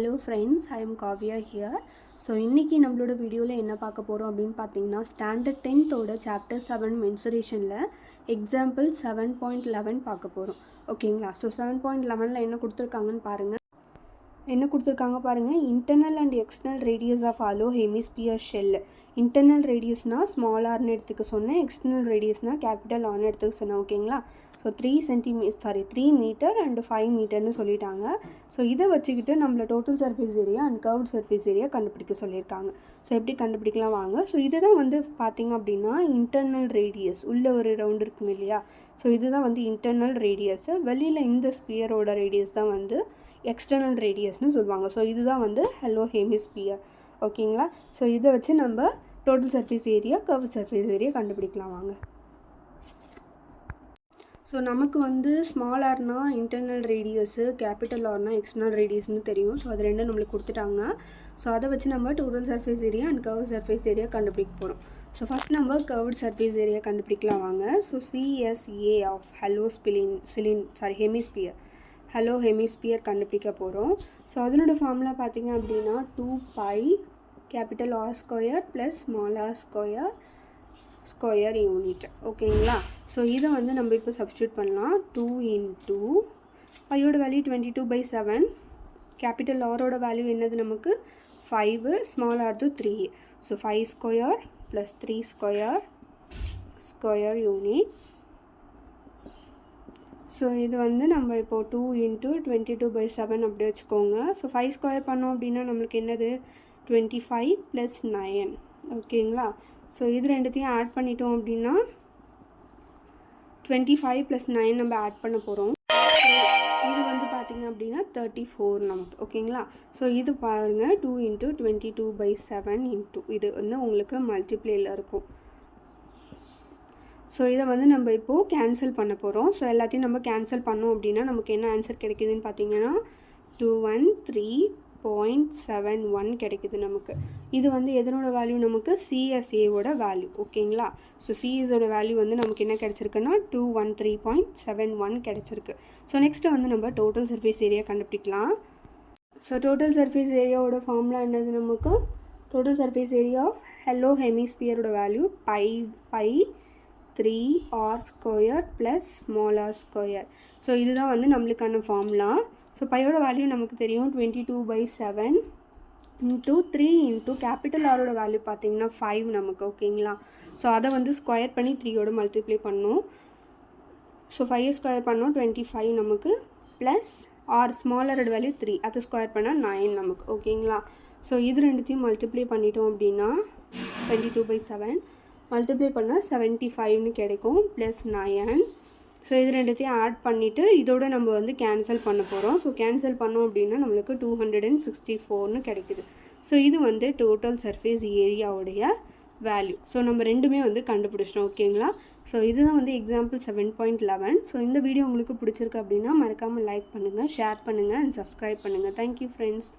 Hello friends, I am Kavya here. So இன்னைக்கு நம்மளோட வீடியோவில் என்ன பார்க்க போகிறோம் அப்படின்னு பார்த்தீங்கன்னா ஸ்டாண்டர்ட் 10th சாப்டர் 7 மென்சுரேஷனில் எக்ஸாம்பிள் 7.11 பார்க்க போகிறோம். ஓகேங்களா? ஸோ 7.11ல் என்ன கொடுத்துருக்காங்கன்னு பாருங்கள். Internal and external radius of hollow hemisphere shell. Internal ரேடியஸ்னால் ஸ்மால் ஆர்னு எடுத்துக்க சொன்னேன், எக்ஸ்டர்னல் ரேடியஸ்னால் கேபிட்டல் ஆர்னு எடுத்துக்க சொன்னேன். ஓகேங்களா? ஸோ 3 மீட்டர் அண்ட் 5 மீட்டர்னு சொல்லிட்டாங்க. ஸோ இதை வச்சுக்கிட்டு நம்மளை total surface area and curved surface area கண்டுபிடிக்க சொல்லியிருக்காங்க. ஸோ எப்படி கண்டுபிடிக்கலாம் வாங்க. ஸோ இதுதான் பார்த்திங்க அப்படின்னா இன்டர்னல் ரேடியஸ், உள்ள ஒரு ரவுண்ட் இருக்குங்க இல்லையா? ஸோ இதுதான் இன்டர்னல் ரேடியஸு. வெளியில் இந்த ஸ்பியரோட ரேடியஸ் தான் எக்ஸ்டர்னல் ரேடியஸ்னு சொல்லுவாங்க. ஸோ இதுதான் ஹலோ ஹெமிஸ்பியர். ஓகேங்களா? ஸோ இதை வச்சு நம்ம total surface area, curve surface area கண்டுபிடிக்கலாம் வாங்க. ஸோ நமக்கு ஸ்மால் ஆர்னா இன்டர்னல் ரேடியஸு, கேபிட்டல் ஆர்னா எக்ஸ்டர்னல் ரேடியஸ்னு தெரியும். ஸோ அது ரெண்டும் நம்மளுக்கு கொடுத்துட்டாங்க. ஸோ அதை வச்சு நம்ம total surface area and curve surface area கண்டுபிடிக்க போகிறோம். ஸோ ஃபஸ்ட் நம்ம கர்வ்ட் சர்ஃபேஸ் ஏரியா கண்டுபிடிக்கலாம் வாங்க. So CSA of hemisphere, hollow hemisphere கண்டுபிடிக்க போகிறோம். ஸோ அதனோட ஃபார்முலா பார்த்திங்க அப்படின்னா 2π capital R square plus small R square unit. ஓகேங்களா? ஸோ இதை நம்ம இப்போ சப்ஸ்டியூட் பண்ணலாம். 2 இன்ட்டு பையோட வேல்யூ 22/7, கேபிட்டல் ஆரோட வேல்யூ என்னது நமக்கு 5, ஸ்மால் ஆர்து 3. So 5 square plus 3 square unit. So இது நம்ம இப்போது 2 இன்ட்டு 22/7 அப்படி வச்சுக்கோங்க. ஸோ 5 ஸ்கொயர் பண்ணோம் அப்படின்னா நம்மளுக்கு என்னது 25 + 9. ஓகேங்களா? ஸோ இது ரெண்டுத்தையும் ஆட் பண்ணிட்டோம் அப்படின்னா 25 + 9 நம்ம ஆட் பண்ண போகிறோம். இது பார்த்திங்க அப்படின்னா 34 நமக்கு. ஓகேங்களா? ஸோ இது பாருங்கள் 2 இன்ட்டு 22/7 இன்ட்டு இது உங்களுக்கு மல்டிப்ளேயில் இருக்கும். ஸோ இதை நம்ம இப்போது கேன்சல் பண்ண போகிறோம். ஸோ எல்லாத்தையும் நம்ம கேன்சல் பண்ணோம் அப்படின்னா நமக்கு என்ன ஆன்சர் கிடைக்குதுன்னு பார்த்தீங்கன்னா 213.71 கிடைக்குது நமக்கு. இது எதனோட வேல்யூ நமக்கு CSAவோட வேல்யூ. ஓகேங்களா? ஸோ CSோட வேல்யூ நமக்கு என்ன கிடச்சிருக்குன்னா 213.71 கிடச்சிருக்கு. ஸோ நெக்ஸ்ட்டு நம்ம டோட்டல் சர்ஃபேஸ் ஏரியா கண்டுபிடிக்கலாம். ஸோ டோட்டல் சர்ஃபேஸ் ஏரியாவோட ஃபார்முலா என்னது நமக்கு total surface area of hollow ஹெமிஸ்பியரோட value pi 3r square plus small R square. So இதுதான் நம்மளுக்கான ஃபார்முலா. ஸோ பையோட வேல்யூ நமக்கு தெரியும் 22/7 இன்ட்டு 3 இன்ட்டு கேபிட்டல் ஆரோட வேல்யூ பார்த்திங்கன்னா 5 நமக்கு. ஓகேங்களா? ஸோ அதை ஸ்கொயர் பண்ணி 3யோட மல்டிப்ளை பண்ணோம். ஸோ 5 ஸ்கொயர் பண்ணோம் 25 நமக்கு, ப்ளஸ் ஆர் ஸ்மாலரோட வேல்யூ 3, அதை ஸ்கொயர் பண்ணால் 9 நமக்கு. ஓகேங்களா? ஸோ இது ரெண்டுத்தையும் மல்டிப்ளை பண்ணிட்டோம் அப்படின்னா 22/7 மல்டிப்ளை பண்ணால் 75ன்னு கிடைக்கும், ப்ளஸ் 9. ஸோ இது ரெண்டுத்தையும் ஆட் பண்ணிவிட்டு இதோட நம்ம கேன்சல் பண்ண போகிறோம். ஸோ கேன்சல் பண்ணோம் அப்படின்னா நம்மளுக்கு 264ன்னு கிடைக்குது. ஸோ இது டோட்டல் சர்ஃபேஸ் ஏரியாவுடைய வேல்யூ. ஸோ நம்ம ரெண்டுமே கண்டுபிடிச்சிட்டோம். ஓகேங்களா? ஸோ இதுதான் எக்ஸாம்பிள் 7.11. ஸோ இந்த வீடியோ உங்களுக்கு பிடிச்சிருக்கு அப்படின்னா மறக்காமல் லைக் பண்ணுங்கள், ஷேர் பண்ணுங்கள் அண்ட் சப்ஸ்கிரைப் பண்ணுங்கள். Thank you friends.